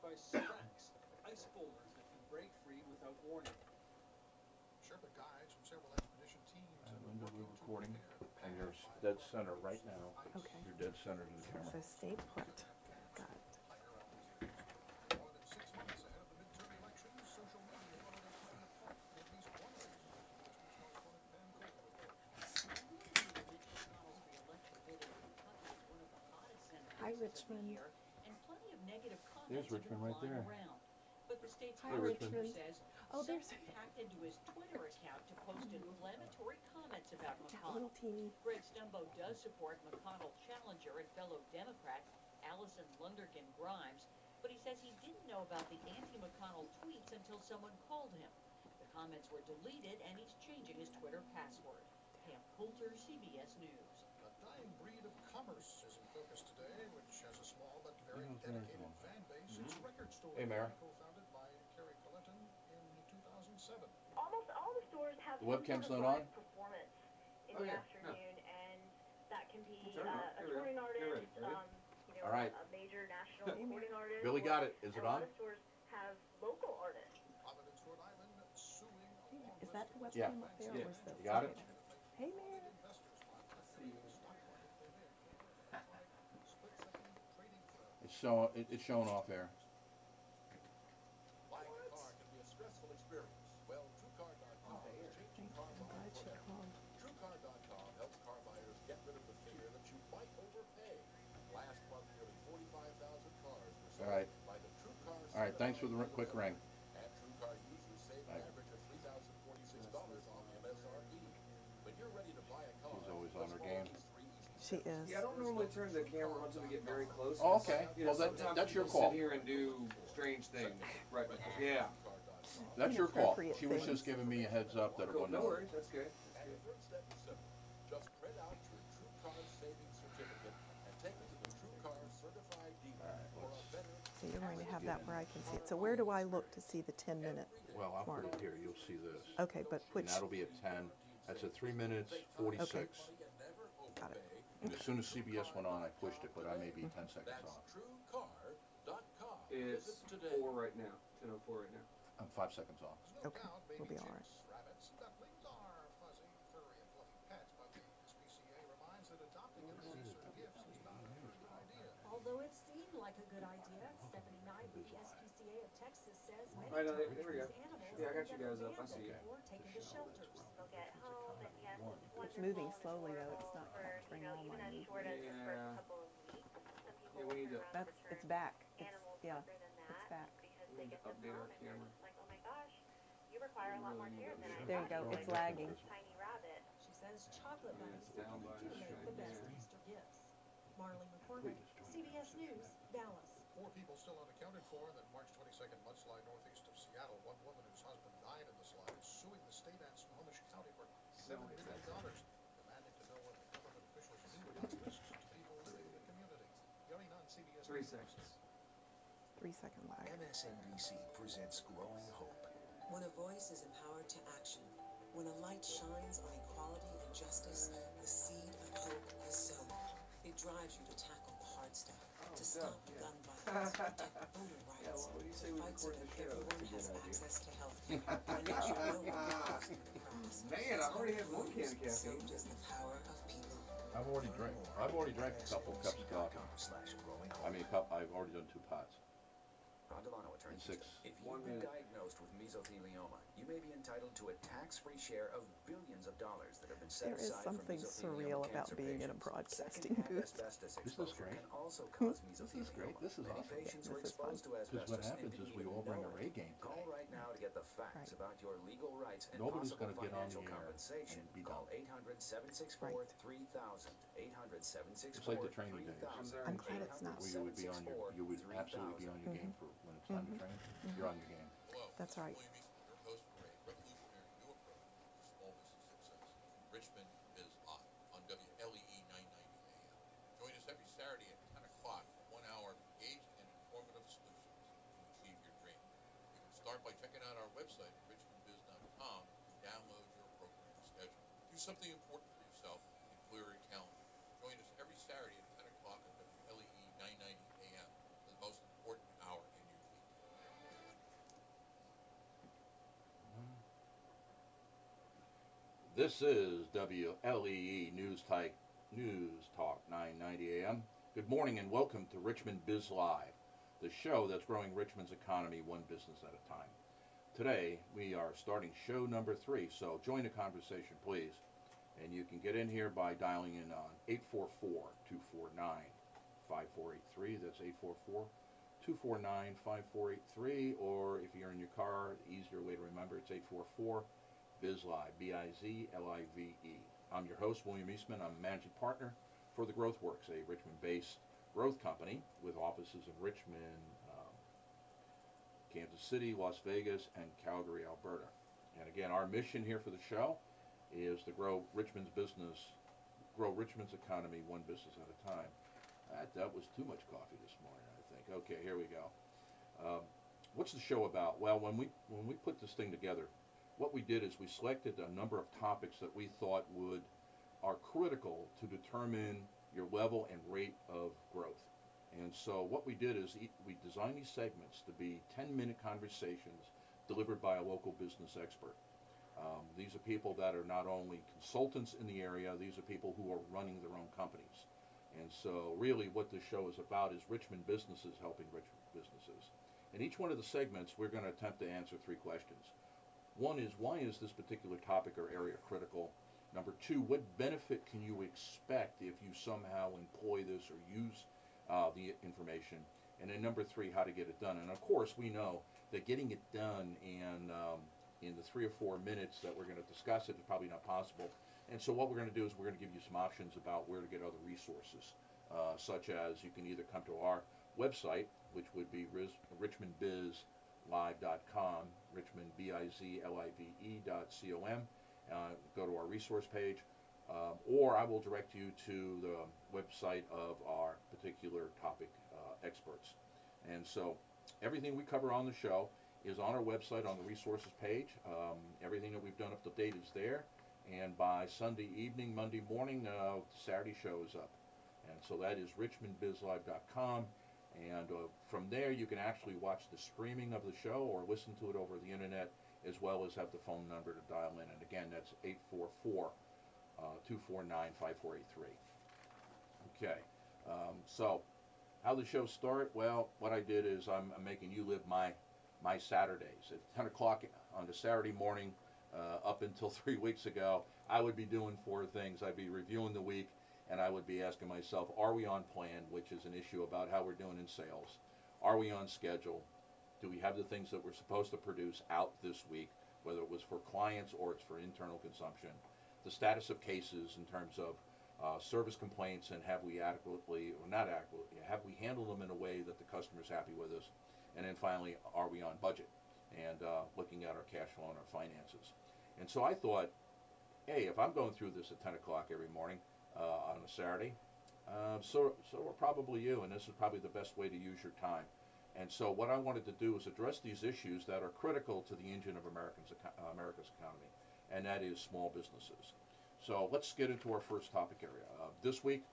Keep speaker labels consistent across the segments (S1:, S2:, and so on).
S1: by cracks, ice boulders that can break free without warning.
S2: Sherpa guides from several expedition teams and
S3: Linda, we're recording, and you're dead center right now.
S4: Okay.
S3: You're dead center to the camera.
S4: So stay put. Got it.
S2: More than 6 months ahead of the midterm elections, social media wanted to play a part in at least one race.
S4: Hi, Richmond.
S5: And plenty of negative
S3: There's
S5: comments have
S3: Richmond
S5: been
S3: right there.
S5: flying around. But the state's
S4: Hi,
S5: prosecutor
S4: Richmond.
S5: says
S4: Oh, there's
S5: someone hacked into his Twitter account to post inflammatory comments about
S4: that
S5: McConnell.
S4: little teeny.
S5: Greg Stumbo does support McConnell challenger and fellow Democrat Allison Lundergan Grimes, but he says he didn't know about the anti-McConnell tweets until someone called him. The comments were deleted, and he's changing his Twitter password. Pam Coulter, CBS News.
S2: A dying breed of commerce is in focus today, which has a small but very dedicated fan base. It's a record store co-founded by Carrie Colletton in 2007.
S6: Almost all the stores have
S3: The webcam's not on?
S6: performance in the afternoon, and that can be a touring artist, you know,
S3: All right.
S6: a major national recording artist.
S3: Billy got it. Is it
S6: A lot
S3: on?
S6: of stores have local artists.
S2: Providence, Rhode Island, suing a long
S4: Is that the
S2: list
S4: webcam
S3: Yeah.
S4: up there?
S3: Yeah.
S4: Or is that
S3: You got it?
S4: Hey, man.
S2: investors want to see the stock market they live. Split-second trading firm.
S3: It's showing off air.
S2: Buying a car can be a stressful experience. Well, TrueCar.com is changing car
S4: I'm
S2: buying
S4: glad she
S2: forever.
S4: called.
S2: TrueCar.com helps car buyers get rid of the fear that you might overpay. Last month, nearly 45,000 cars were sold
S3: All right.
S2: by the TrueCar.
S3: All right, thanks for the quick ring.
S2: And TrueCar users save an average of $3,046 on MSRP. When you're ready to buy a car,
S3: She's always on her game.
S4: She is.
S7: Yeah, I don't normally turn the camera on until we get very close.
S3: Oh, okay.
S7: You know,
S3: Well,
S7: sometimes
S3: that's your
S7: people
S3: call.
S7: sit here and do strange things. Right. Yeah.
S3: That's your call.
S4: Inappropriate
S3: She was
S4: things.
S3: just giving me a heads up that it
S7: Cool.
S3: wasn't
S7: No
S3: on.
S7: worries. That's good.
S2: And the third step is simple. Just print out your TrueCar savings certificate and take it to the TrueCar certified dealer for a better.
S4: So you're going to have that where I can see it. So where do I look to see the 10-minute
S3: Well, I'll put
S4: mark?
S3: it here. You'll see this.
S4: Okay, but
S3: And
S4: which?
S3: that'll be at 10. That's at 3 minutes 46.
S4: Got it.
S3: And as soon as CBS went on, I pushed it, but I may be 10 seconds
S2: That's
S3: off.
S2: TrueCar.com.
S7: It's
S2: Visit today.
S7: 4 right now. 10:04 right now.
S3: I'm 5 seconds off.
S4: Okay, we'll be all right.
S2: Rabbits and ducklings are fuzzy, furry, and fluffy pets, but the SPCA reminds that adopting them as Easter gifts is not a very good idea.
S8: Although it seemed like a good idea, Stephanie Knight with the SPCA of Texas says many
S7: Right,
S8: times
S7: there we go.
S8: these animals
S7: Yeah, I got you
S8: end up
S7: guys up. I see
S8: abandoned
S7: you.
S8: or taken to shelters.
S6: They'll get home, and yes, it's wonderful.
S4: It's moving slowly, though. It's not
S6: for,
S4: capturing
S6: you know,
S4: all
S6: even
S4: my
S6: as short as the
S7: Yeah.
S6: first couple of weeks. Some people
S7: Yeah, we need
S6: will
S7: to-
S6: turn around
S4: That's,
S6: and
S4: it's back. It's,
S6: animals
S4: yeah,
S6: quicker than that
S4: it's back.
S6: because
S7: We
S6: they
S7: need
S6: get
S7: to
S6: them
S7: update our
S6: home and they're
S7: camera.
S6: just like, oh my gosh, you require a lot more care than I
S4: There you
S6: thought
S4: go.
S6: you
S4: It's
S6: would.
S4: lagging.
S6: This tiny rabbit.
S8: She says chocolate bunnies
S7: down by
S8: do
S7: the
S8: make the
S7: string,
S8: best
S7: yeah.
S8: Easter gifts. Marley McCormick, CBS News, Dallas.
S2: 4 people still unaccounted for in that March 22nd mudslide northeast of Seattle. One woman whose husband died in the slide is suing the state and Snohomish County for $7 million, demanding to know what the government officials knew about risks to people living in the community. Yuri Nunn, CBS
S7: 3
S2: News.
S7: seconds.
S4: 3-second lag.
S9: MSNBC presents Growing Hope.
S10: When a voice is empowered to action, when a light shines on equality and justice, the seed of hope is sown. It drives you to tackle the hard stuff, to stop gun violence, to protect voter rights,
S7: what do you say
S10: to
S7: we
S10: fight so
S7: record
S10: that
S7: the show?
S10: everyone has access to health care, and ensure no one goes through the cracks.
S7: Man, I've already had one can of
S10: So
S7: caffeine.
S10: does the power of people.
S3: I've already drank a couple cups of coffee.
S9: MSNBC.com/growing
S3: I mean, I've already done 2 pots.
S9: Ron Delano, Attorney
S3: And
S9: Houston.
S3: 6.
S9: If
S7: 1
S9: you've been
S7: minute.
S9: diagnosed with mesothelioma, you may be entitled to a tax-free share of billions of dollars that have been set
S4: There is
S9: aside
S4: something
S9: for
S4: surreal
S9: mesothelioma
S4: about
S9: cancer
S4: being in a
S9: patients.
S4: broadcasting
S9: Secondhand
S4: booth.
S9: asbestos
S3: This is
S9: exposure
S3: great.
S9: can also cause
S3: This
S9: mesothelioma.
S3: is great. This is
S9: Many
S3: awesome.
S9: patients
S4: Yeah,
S9: were
S4: this is fun.
S9: exposed to
S3: Because
S9: asbestos
S3: what
S9: and
S3: happens
S9: didn't
S3: is we
S9: even
S3: all bring
S9: know
S3: our
S9: it.
S3: A game
S9: Call
S3: today.
S9: right now to get the facts
S4: Right.
S9: about your legal rights and
S3: Nobody's
S9: possible
S3: gonna get on
S9: financial
S3: the air
S9: compensation.
S3: and be
S9: Call
S3: done.
S9: 800-764-3000. 800-764-3000.
S3: It's like the training days.
S4: I'm glad it's not.
S3: Well, you would absolutely be on your game for when it's time to train. You're on your game.
S2: Hello,
S4: That's right.
S2: William Eastman, your host for a revolutionary new approach to small business success from Richmond Biz Live on WLEE 990 AM. Join us every Saturday at 10 o'clock for 1 hour of engaging and informative solutions to achieve your dream. You can start by checking out our website at RichmondBiz.com and download your program schedule. Do something important for yourself and clear your calendar. Join us every Saturday at 10 o'clock on WLEE 990 AM, the most important hour in your week.
S3: This is WLEE News Talk 990 AM. Good morning and welcome to Richmond Biz Live, the show that's growing Richmond's economy one business at a time. Today we are starting show number 3, so join the conversation, please. And you can get in here by dialing in on 844-249-5483. That's 844-249-5483. Or if you're in your car, the easier way to remember, it's 844-BIZLIVE, B-I-Z-L-I-V-E. I'm your host, William Eastman. I'm managing partner for the Growth Works, a Richmond-based growth company with offices in Richmond, Kansas City, Las Vegas, and Calgary, Alberta. And again, our mission here for the show is to grow Richmond's economy one business at a time. That was too much coffee this morning, I think. Okay, here we go. What's the show about? Well, when we put this thing together, what we did is we selected a number of topics that we thought are critical to determine your level and rate of growth. And so what we did is we designed these segments to be 10-minute conversations delivered by a local business expert. These are people that are not only consultants in the area, these are people who are running their own companies. And so really what this show is about is Richmond businesses helping Richmond businesses. In each one of the segments, we're going to attempt to answer 3 questions. One is, why is this particular topic or area critical? Number 2, what benefit can you expect if you somehow employ this or use the information? And then number 3, how to get it done. And of course, we know that getting it done and in the 3 or 4 minutes that we're going to discuss it is probably not possible. And so what we're going to do is we're going to give you some options about where to get other resources, such as you can either come to our website, which would be RichmondBIZLive.com, RichmondBIZLIVE.com, go to our resource page, or I will direct you to the website of our particular topic experts. And so everything we cover on the show is on our website on the resources page. Everything that we've done up to date is there. And by Sunday evening, Monday morning, Saturday show is up. And so that is RichmondBIZLive.com. And from there, you can actually watch the streaming of the show or listen to it over the internet, as well as have the phone number to dial in. And again, that's 844-249-5483. Okay. So how the show start? Well, what I did is I'm making you live my Saturdays. At 10 o'clock on a Saturday morning, up until 3 weeks ago, I would be doing 4 things. I'd be reviewing the week, and I would be asking myself, are we on plan, which is an issue about how we're doing in sales? Are we on schedule? Do we have the things that we're supposed to produce out this week, whether it was for clients or it's for internal consumption? The status of cases in terms of service complaints, and have we adequately, or not adequately, have we handled them in a way that the customer's happy with us? And then finally, are we on budget? And looking at our cash flow and our finances. And so I thought, hey, if I'm going through this at 10 o'clock every morning on a Saturday, so are probably you, and this is probably the best way to use your time. And so what I wanted to do is address these issues that are critical to the engine of America's economy, and that is small businesses. So let's get into our first topic area. This week,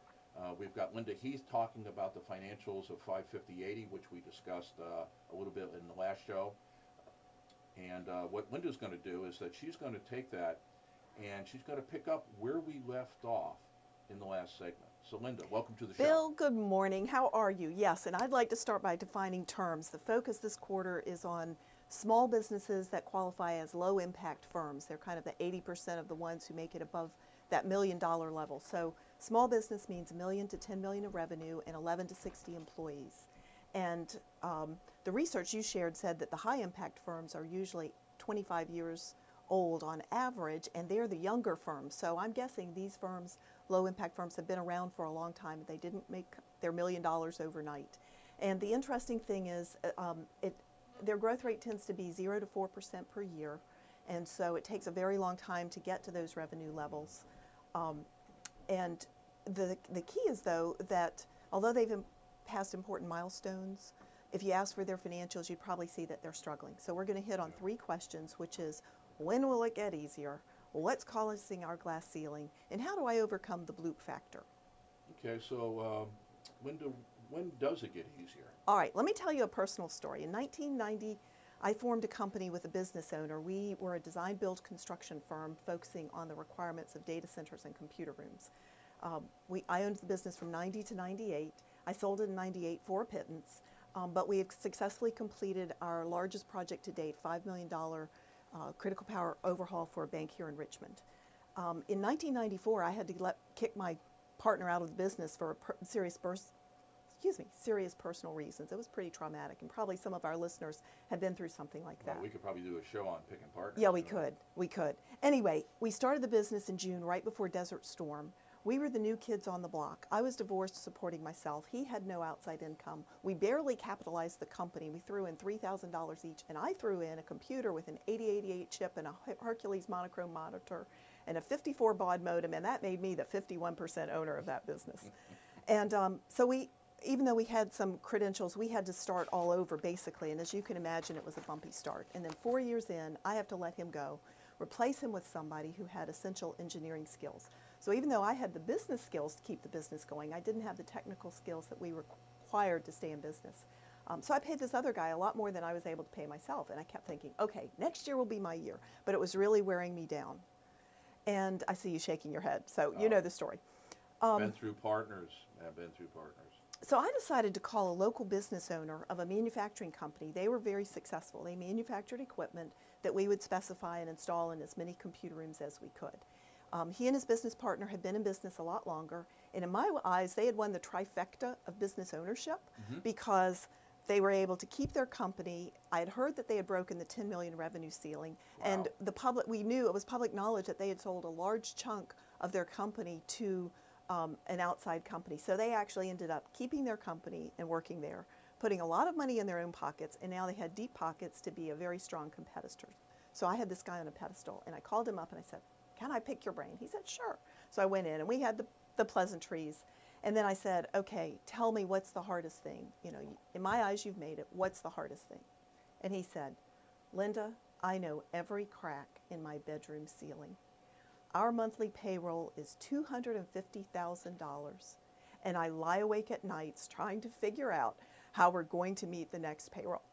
S3: we've got Linda Heath talking about the financials of 550/80, which we discussed a little bit in the last show. And what Linda's going to do is that she's going to take that and she's going to pick up where we left off in the last segment. So Linda, welcome to the show.
S4: Bill, good morning. How are you? Yes, and I'd like to start by defining terms. The focus this quarter is on small businesses that qualify as low impact firms. They're kind of the 80% of the ones who make it above that $1 million level. So small business means $1 million to $10 million of revenue and 11 to 60 employees. And the research you shared said that the high impact firms are usually 25 years old on average, and they're the younger firms. So I'm guessing these firms, low impact firms, have been around for a long time. They didn't make their $1 million overnight. And the interesting thing is their growth rate tends to be 0 to 4% per year. And so it takes a very long time to get to those revenue levels. And the key is, though, that although they've passed important milestones, if you ask for their financials, you'd probably see that they're struggling. So we're going to hit on 3 questions, which is, when will it get easier? What's causing our glass ceiling? And how do I overcome the bloop factor?
S3: Okay, so when does it get easier?
S4: All right, let me tell you a personal story. In 1990, I formed a company with a business owner. We were a design-build construction firm focusing on the requirements of data centers and computer rooms. I owned the business from 90 to 98. I sold it in 98 for a pittance, but we have successfully completed our largest project to date, $5 million critical power overhaul for a bank here in Richmond. In 1994, I had to kick my partner out of the business for serious personal reasons. It was pretty traumatic, and probably some of our listeners had been through something like that.
S3: We could probably do a show on picking partners.
S4: Yeah, we could. Anyway, we started the business in June, right before Desert Storm. We were the new kids on the block. I was divorced, supporting myself. He had no outside income. We barely capitalized the company. We threw in $3,000 each, and I threw in a computer with an 8088 chip and a Hercules monochrome monitor and a 54 baud modem, and that made me the 51% owner of that business. And even though we had some credentials, we had to start all over, basically, and as you can imagine, it was a bumpy start. And then 4 years in, I have to let him go, replace him with somebody who had essential engineering skills. So even though I had the business skills to keep the business going, I didn't have the technical skills that we required to stay in business. So I paid this other guy a lot more than I was able to pay myself, and I kept thinking, okay, next year will be my year. But it was really wearing me down. And I see you shaking your head, so you know the story.
S3: Been through partners. I've been through partners.
S4: So I decided to call a local business owner of a manufacturing company. They were very successful. They manufactured equipment that we would specify and install in as many computer rooms as we could. He and his business partner had been in business a lot longer, and in my eyes, they had won the trifecta of business ownership because they were able to keep their company. I had heard that they had broken the 10 million revenue ceiling, and we knew, it was public knowledge that they had sold a large chunk of their company to an outside company. So they actually ended up keeping their company and working there, putting a lot of money in their own pockets, and now they had deep pockets to be a very strong competitor. So I had this guy on a pedestal, and I called him up and I said, "Can I pick your brain?" He said, "Sure." So I went in and we had the pleasantries. And then I said, "Okay, tell me, what's the hardest thing? You know, in my eyes, you've made it. What's the hardest thing?" And he said, "Linda, I know every crack in my bedroom ceiling. Our monthly payroll is $250,000, and I lie awake at nights trying to figure out how we're going to meet the next payroll."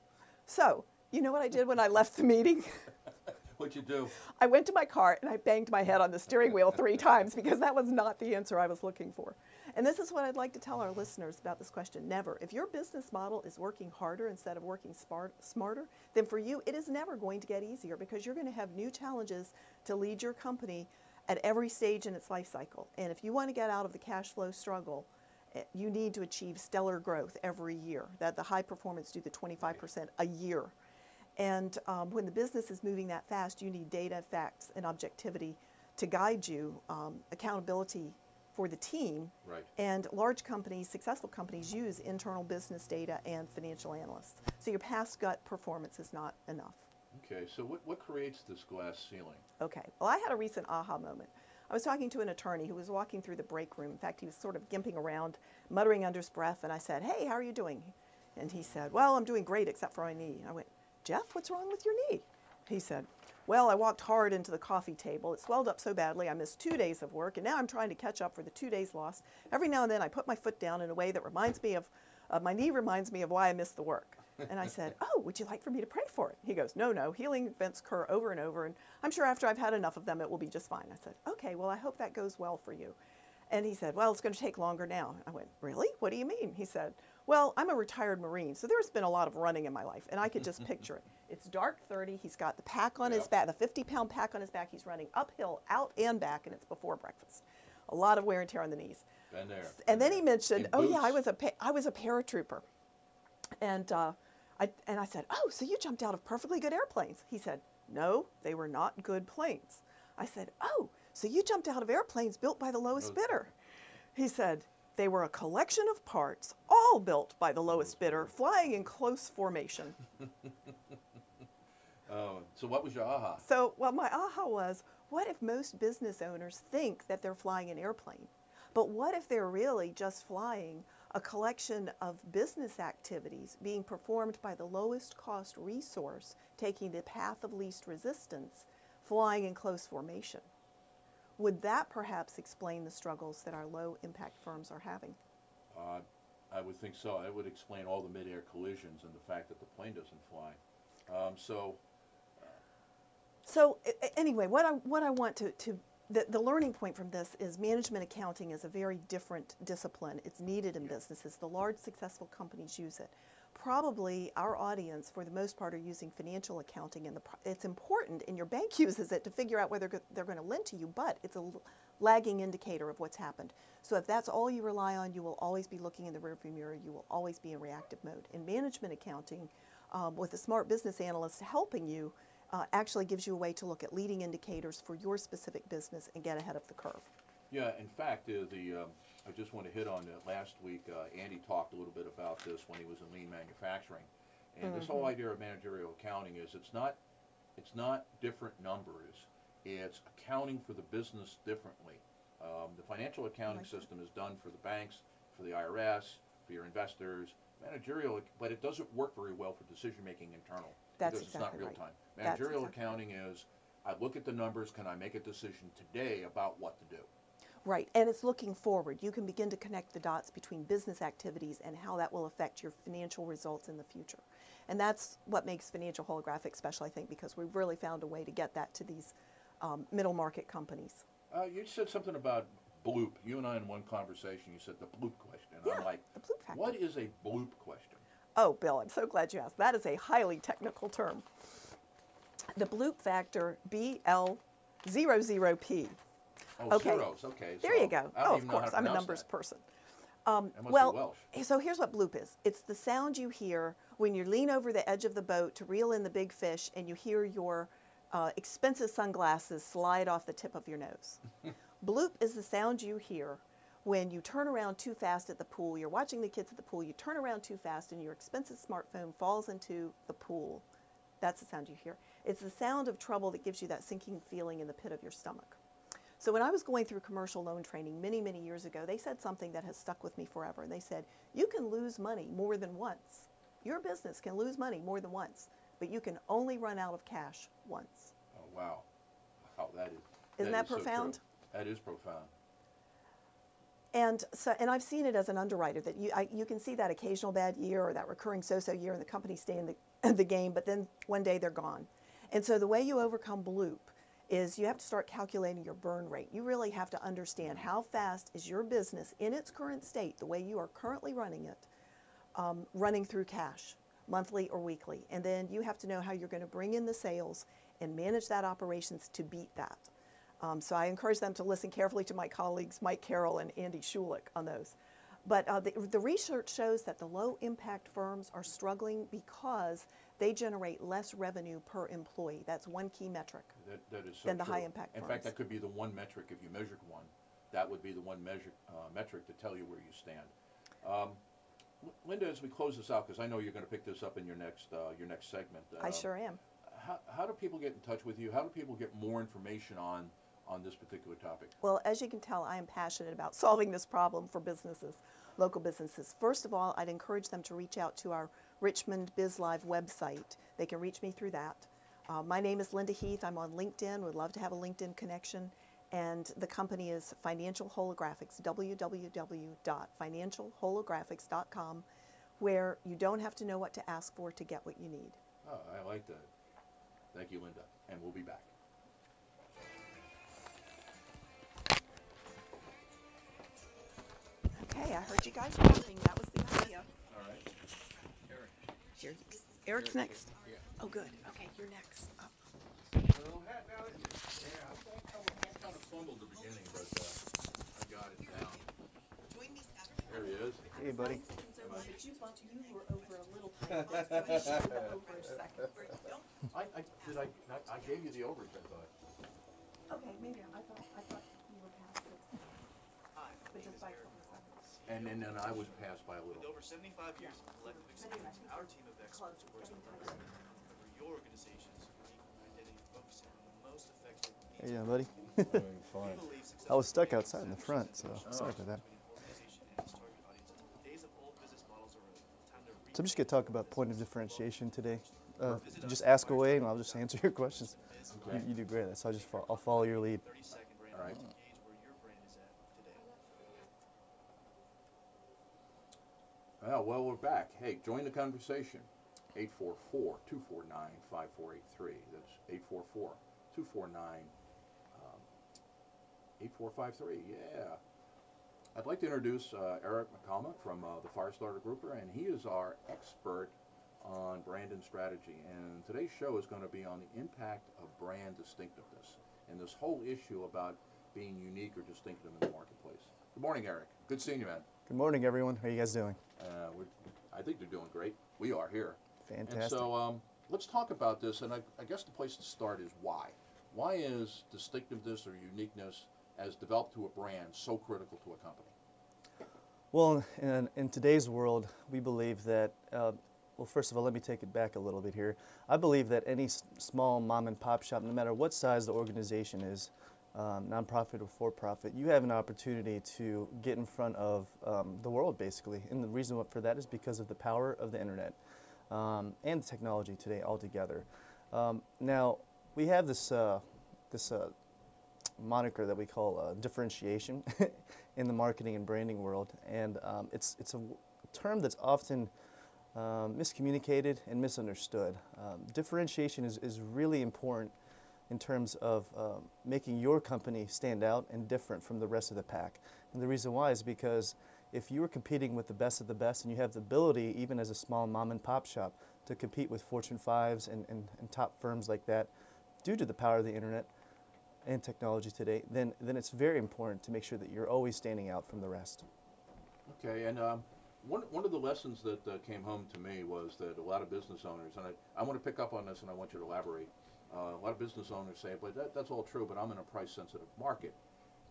S4: So, you know what I did when I left the meeting?
S3: What'd you do?
S4: I went to my car and I banged my head on the steering wheel 3 times because that was not the answer I was looking for. And this is what I'd like to tell our listeners about this question. Never. If your business model is working harder instead of working smarter, then for you it is never going to get easier, because you're going to have new challenges to lead your company at every stage in its life cycle. And if you want to get out of the cash flow struggle, you need to achieve stellar growth every year. That the high performance do the 25% a year. And when the business is moving that fast, you need data, facts, and objectivity to guide you, accountability for the team.
S3: Right.
S4: And large companies, successful companies, use internal business data and financial analysts. So your past gut performance is not enough.
S3: Okay, so what creates this glass ceiling?
S4: Okay, well, I had a recent aha moment. I was talking to an attorney who was walking through the break room. In fact, he was sort of gimping around, muttering under his breath, and I said, "Hey, how are you doing?" And he said, "Well, I'm doing great except for my knee." I went, "Jeff, what's wrong with your knee?" He said, "Well, I walked hard into the coffee table. It swelled up so badly I missed 2 days of work, and now I'm trying to catch up for the 2 days lost. Every now and then I put my foot down in a way that reminds me of, my knee reminds me of why I missed the work." And I said, "Oh, would you like for me to pray for it?" He goes, No, healing events occur over and over, and I'm sure after I've had enough of them, it will be just fine." I said, "Okay, well, I hope that goes well for you." And he said, "Well, it's going to take longer now." I went, "Really? What do you mean?" He said, "Well, I'm a retired Marine, so there's been a lot of running in my life," and I could just picture it. It's dark 30, he's got the pack on his back, the 50-pound pack on his back, he's running uphill, out and back, and it's before breakfast. A lot of wear and tear on the knees.
S3: Been there.
S4: And then he mentioned,
S3: In
S4: "Oh yeah, I
S3: boots.
S4: was a paratrooper." And I said, "Oh, so you jumped out of perfectly good airplanes?" He said, "No, they were not good planes." I said, "Oh, so you jumped out of airplanes built by the lowest bidder?" He said, "They were a collection of parts, all built by the lowest bidder, flying in close formation."
S3: Oh, so what was your aha?
S4: So, well, my aha was, what if most business owners think that they're flying an airplane? But what if they're really just flying a collection of business activities being performed by the lowest cost resource, taking the path of least resistance, flying in close formation? Would that perhaps explain the struggles that our low impact firms are having?
S3: I would think so. It would explain all the mid-air collisions and the fact that the plane doesn't fly.
S4: Anyway, what I want the learning point from this is management accounting is a very different discipline. It's needed in businesses. The large successful companies use it. Probably our audience, for the most part, are using financial accounting, and it's important, and your bank uses it to figure out whether they're going to lend to you, but it's a lagging indicator of what's happened. So if that's all you rely on, you will always be looking in the rearview mirror. You will always be in reactive mode. In management accounting, with a smart business analyst helping you, actually gives you a way to look at leading indicators for your specific business and get ahead of the curve.
S3: Yeah, in fact, I just want to hit on that. Last week, Andy talked a little bit about this when he was in lean manufacturing, and this whole idea of managerial accounting is it's not different numbers. It's accounting for the business differently. The financial accounting system is done for the banks, for the IRS, for your investors. Managerial, but it doesn't work very well for decision making internal.
S4: That's
S3: because
S4: exactly
S3: it's not real
S4: right.
S3: time. Managerial accounting is, I look at the numbers, can I make a decision today about what to do?
S4: Right, and it's looking forward. You can begin to connect the dots between business activities and how that will affect your financial results in the future. And that's what makes financial holographic special, I think, because we've really found a way to get that to these middle market companies.
S3: You said something about bloop. You and I in one conversation, you said the bloop question.
S4: Yeah,
S3: I'm like,
S4: the bloop factor.
S3: what is a bloop question?
S4: Oh, Bill, I'm so glad you asked. That is a highly technical term. The bloop factor, BL00P.
S3: Oh, okay. Zeros, okay.
S4: There you go. Oh, of course, I'm a numbers person. Well, so here's what bloop is. It's the sound you hear when you lean over the edge of the boat to reel in the big fish and you hear your expensive sunglasses slide off the tip of your nose. Bloop is the sound you hear when you turn around too fast at the pool. You're watching the kids at the pool. You turn around too fast and your expensive smartphone falls into the pool. That's the sound you hear. It's the sound of trouble that gives you that sinking feeling in the pit of your stomach. So when I was going through commercial loan training many, many years ago, they said something that has stuck with me forever. And they said, you can lose money more than once. Your business can lose money more than once, but you can only run out of cash once.
S3: Oh, wow. Wow,
S4: Isn't that
S3: so
S4: profound?
S3: true. That is profound.
S4: And I've seen it as an underwriter that you can see that occasional bad year or that recurring so-so year and the company stay in the game, but then one day they're gone. And so the way you overcome bloop is you have to start calculating your burn rate. You really have to understand how fast is your business in its current state, the way you are currently running it, running through cash, monthly or weekly. And then you have to know how you're going to bring in the sales and manage that operations to beat that. So I encourage them to listen carefully to my colleagues, Mike Carroll and Andy Schulich, on those. But the research shows that the low-impact firms are struggling because they generate less revenue per employee. That's one key metric
S3: That is so
S4: than the
S3: true.
S4: high-impact firms.
S3: In fact, that could be the one metric, if you measured one, that would be the one metric to tell you where you stand. Linda, as we close this out, because I know you're going to pick this up in your next segment.
S4: I sure am.
S3: How do people get in touch with you? How do people get more information on this particular topic?
S4: Well, as you can tell, I am passionate about solving this problem for businesses, local businesses. First of all, I'd encourage them to reach out to our RichmondBIZLIVE website. They can reach me through that. My name is Linda Heath. I'm on LinkedIn. Would love to have a LinkedIn connection. And the company is Financial Holographics, www.financialholographics.com, where you don't have to know what to ask for to get what you need.
S3: Oh, I like that. Thank you, Linda. And we'll be back.
S4: Okay, I heard you guys laughing. That was the idea.
S2: All right. Eric.
S4: Here, Eric's next.
S2: Yeah.
S4: Oh, good. Okay, you're next.
S2: I kind of fumbled the beginning, but I got it down.
S3: There he is.
S7: Hey, buddy.
S4: But you were over a little tiny bit, so I showed over a second.
S3: I gave you the overage, I thought.
S4: Okay, maybe I thought you were past 6. But just by a couple seconds.
S3: And then I was passed by a
S1: With
S3: little.
S1: over 75 years of collective experience, our team of experts works with cover your organization's unique identity, focusing on the most effective needs.
S11: How you doing, buddy?
S1: Fine.
S11: I was stuck outside in the front, so sorry for that. So I'm just going to talk about point of differentiation today. Just ask away, and I'll just answer your questions.
S3: Okay.
S11: You do great. So I'll follow your lead.
S3: All right. Well, we're back. Hey, join the conversation. 844-249-5483. That's 844-249-8453. Yeah. I'd like to introduce Eric Macalma from the Firestarter Grouper, and he is our expert on brand and strategy. And today's show is going to be on the impact of brand distinctiveness and this whole issue about being unique or distinctive in the marketplace. Good morning, Eric. Good seeing you, man.
S11: Good morning, everyone. How are you guys doing?
S3: I think they're doing great. We are here.
S11: Fantastic.
S3: And so let's talk about this, and I guess the place to start is why. Why is distinctiveness or uniqueness as developed to a brand so critical to a company?
S11: Well, in today's world, we believe that, well, first of all, let me take it back a little bit here. I believe that any small mom and pop shop, no matter what size the organization is, nonprofit or for-profit, you have an opportunity to get in front of the world, basically. And the reason for that is because of the power of the internet and the technology today altogether. Now, we have this moniker that we call differentiation in the marketing and branding world, and it's a term that's often miscommunicated and misunderstood. Differentiation is really important in terms of making your company stand out and different from the rest of the pack. And the reason why is because if you are competing with the best of the best and you have the ability, even as a small mom and pop shop, to compete with Fortune 5s and top firms like that, due to the power of the internet and technology today, then it's very important to make sure that you're always standing out from the rest.
S3: Okay, and one of the lessons that came home to me was that a lot of business owners, and I want to pick up on this and I want you to elaborate, a lot of business owners say, but that's all true, but I'm in a price-sensitive market.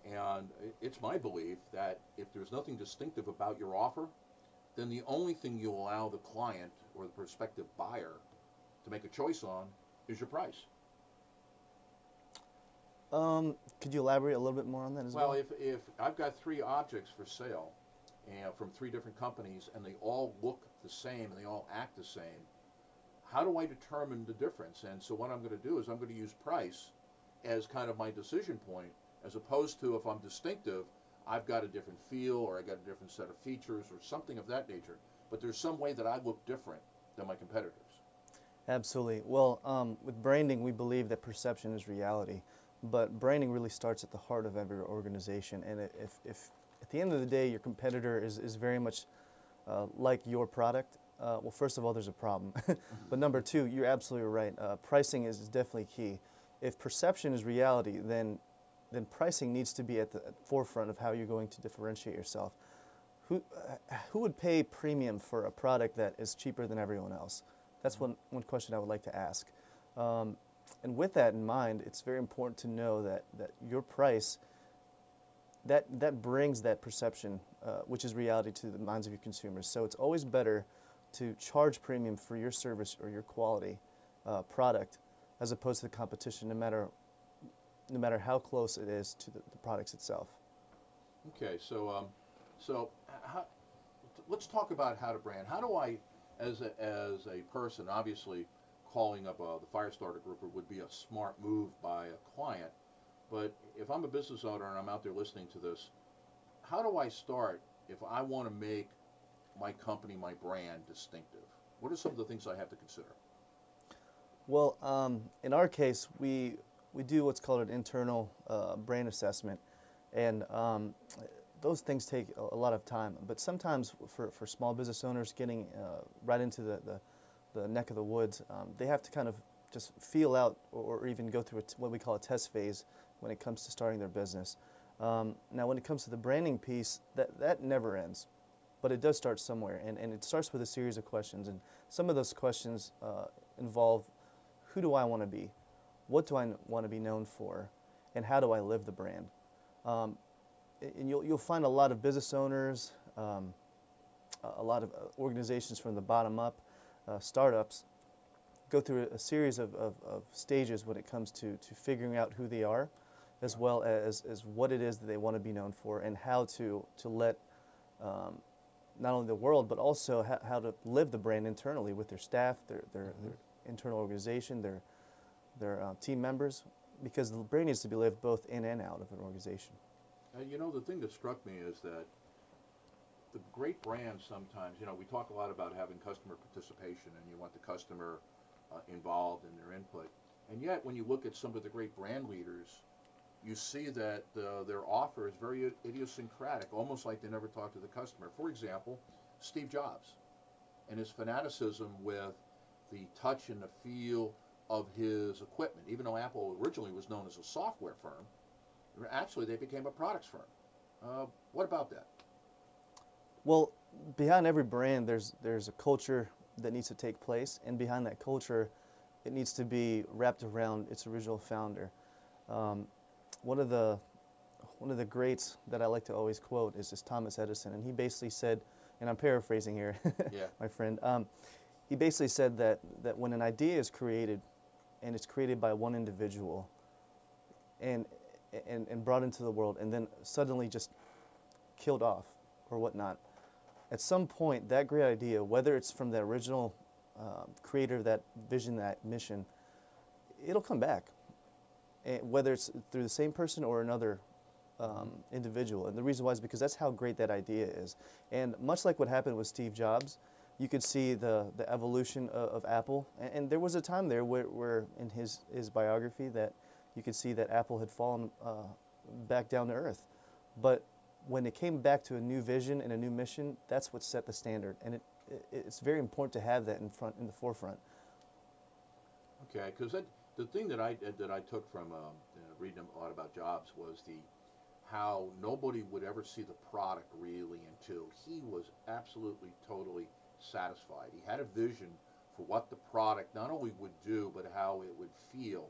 S3: And it's my belief that if there's nothing distinctive about your offer, then the only thing you allow the client or the prospective buyer to make a choice on is your price.
S11: Could you elaborate a little bit more on that as well?
S3: Well, if I've got 3 objects for sale and from 3 different companies and they all look the same and they all act the same, how do I determine the difference? And so what I'm going to do is I'm going to use price as kind of my decision point, as opposed to if I'm distinctive, I've got a different feel or I got a different set of features or something of that nature. But there's some way that I look different than my competitors.
S11: Absolutely. Well, with branding, we believe that perception is reality. But branding really starts at the heart of every organization. And if at the end of the day your competitor is very much like your product, well, first of all, there's a problem. But number 2, you're absolutely right. Pricing is definitely key. If perception is reality, then pricing needs to be at the forefront of how you're going to differentiate yourself. Who would pay premium for a product that is cheaper than everyone else? That's one question I would like to ask. And with that in mind, it's very important to know that your price, that brings that perception, which is reality, to the minds of your consumers. So it's always better to charge premium for your service or your quality product as opposed to the competition, no matter how close it is to the products itself.
S3: Okay, so let's talk about how to brand. How do I, as a person, obviously calling up the Firestarter Group would be a smart move by a client, but if I'm a business owner and I'm out there listening to this, how do I start if I want to make my company, my brand distinctive? What are some of the things I have to consider?
S11: Well, in our case, we do what's called an internal brand assessment, and those things take a lot of time. But sometimes for small business owners getting right into the neck of the woods, they have to kind of just feel out or even go through what we call a test phase when it comes to starting their business. Now, when it comes to the branding piece, that never ends. But it does start somewhere, and it starts with a series of questions. And some of those questions involve, who do I want to be? What do I want to be known for? And how do I live the brand? And you'll find a lot of business owners, a lot of organizations from the bottom up, startups, go through a series of stages when it comes to figuring out who they are, as well as what it is that they want to be known for, and how to let not only the world, but also how to live the brand internally with their staff, their internal organization, their team members, because the brand needs to be lived both in and out of an organization.
S3: You know, the thing that struck me is that the great brands sometimes, you know, we talk a lot about having customer participation, and you want the customer involved in their input. And yet, when you look at some of the great brand leaders, you see that their offer is very idiosyncratic, almost like they never talk to the customer. For example, Steve Jobs and his fanaticism with the touch and the feel of his equipment. Even though Apple originally was known as a software firm, actually they became a products firm. What about that?
S11: Well, behind every brand, there's a culture that needs to take place, and behind that culture, it needs to be wrapped around its original founder. One of the greats that I like to always quote is Thomas Edison, and he basically said, and I'm paraphrasing here,
S3: Yeah.
S11: my friend. He basically said that when an idea is created, and it's created by one individual, and brought into the world, and then suddenly just killed off or whatnot, at some point that great idea, whether it's from the original creator of that vision, that mission, it'll come back. And whether it's through the same person or another individual. And the reason why is because that's how great that idea is. And much like what happened with Steve Jobs, you could see the evolution of Apple. And there was a time there where in his biography that you could see that Apple had fallen back down to earth. But when it came back to a new vision and a new mission, that's what set the standard. And it's very important to have that in the forefront.
S3: Okay, because the thing that I took from reading a lot about Jobs was how nobody would ever see the product really until he was absolutely totally satisfied. He had a vision for what the product not only would do but how it would feel,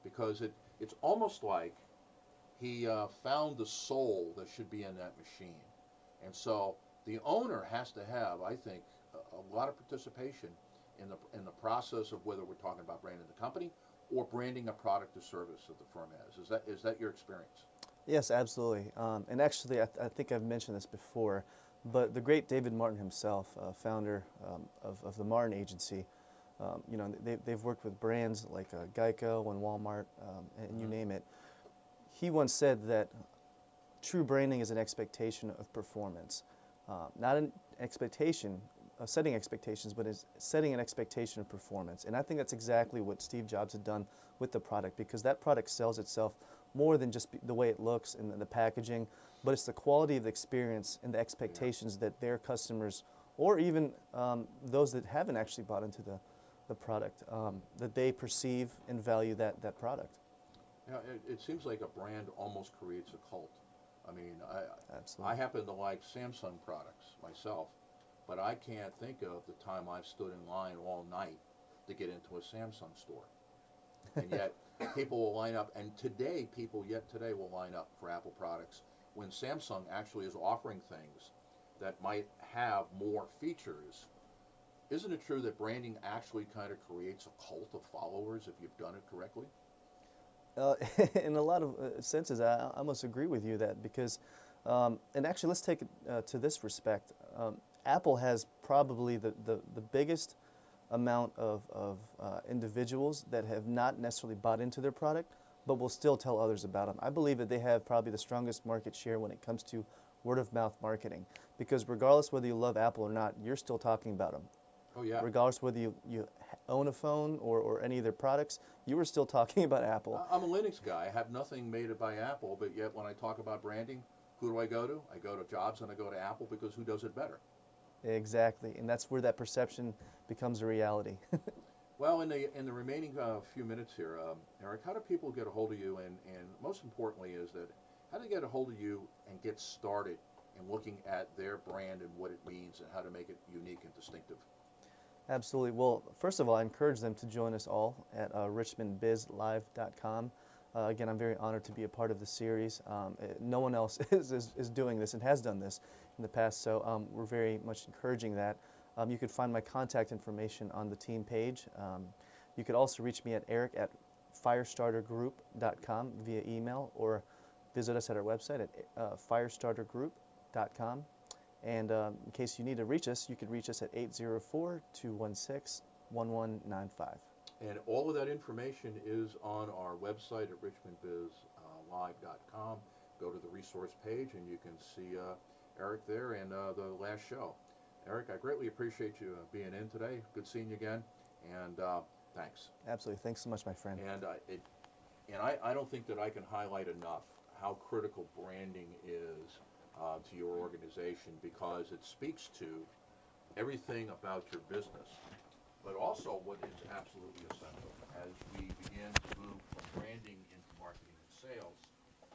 S3: because it's almost like he found the soul that should be in that machine. And so the owner has to have, I think, a lot of participation in the process of whether we're talking about branding the company or branding a product or service that the firm has. Is that your experience?
S11: Yes, absolutely. And actually, I think I've mentioned this before, but the great David Martin himself, founder of the Martin Agency, they've worked with brands like Geico and Walmart, and you name it. He once said that true branding is an expectation of performance, not an expectation of setting expectations, but is setting an expectation of performance. And I think that's exactly what Steve Jobs had done with the product, because that product sells itself more than just the way it looks and the packaging, but it's the quality of the experience and the expectations that their customers, or even those that haven't actually bought into the product, that they perceive and value that product.
S3: Yeah, it seems like a brand almost creates a cult. I mean,
S11: Absolutely.
S3: I happen to like Samsung products myself, but I can't think of the time I've stood in line all night to get into a Samsung store. And yet people will line up, and people today will line up for Apple products when Samsung actually is offering things that might have more features. Isn't it true that branding actually kind of creates a cult of followers if you've done it correctly?
S11: In a lot of senses, I must agree with you that because, and actually let's take it to this respect. Apple has probably the biggest amount of individuals that have not necessarily bought into their product, but will still tell others about them. I believe that they have probably the strongest market share when it comes to word-of-mouth marketing, because regardless whether you love Apple or not, you're still talking about them.
S3: Oh yeah.
S11: Regardless whether you own a phone or any of their products, you were still talking about Apple.
S3: I'm a Linux guy. I have nothing made by Apple, but yet when I talk about branding, who do I go to? I go to Jobs and I go to Apple, because who does it better?
S11: Exactly, and that's where that perception becomes a reality.
S3: Well, in the remaining few minutes here, Eric, how do people get a hold of you? And most importantly is that how do they get a hold of you and get started in looking at their brand and what it means and how to make it unique and distinctive?
S11: Absolutely. Well, first of all, I encourage them to join us all at RichmondBIZLIVE.com. Again, I'm very honored to be a part of the series. No one else is doing this and has done this in the past, so we're very much encouraging that. You could find my contact information on the team page. You could also reach me at eric@firestartergroup.com via email, or visit us at our website at firestartergroup.com. And in case you need to reach us, you could reach us at 804-216-1195.
S3: And all of that information is on our website at RichmondBIZLive.com. Go to the resource page and you can see Eric there and the last show. Eric, I greatly appreciate you being in today. Good seeing you again. And thanks.
S11: Absolutely. Thanks so much, my friend.
S3: And I don't think that I can highlight enough how critical branding is to your organization, because it speaks to everything about your business, but also what is absolutely essential as we begin to move from branding into marketing and sales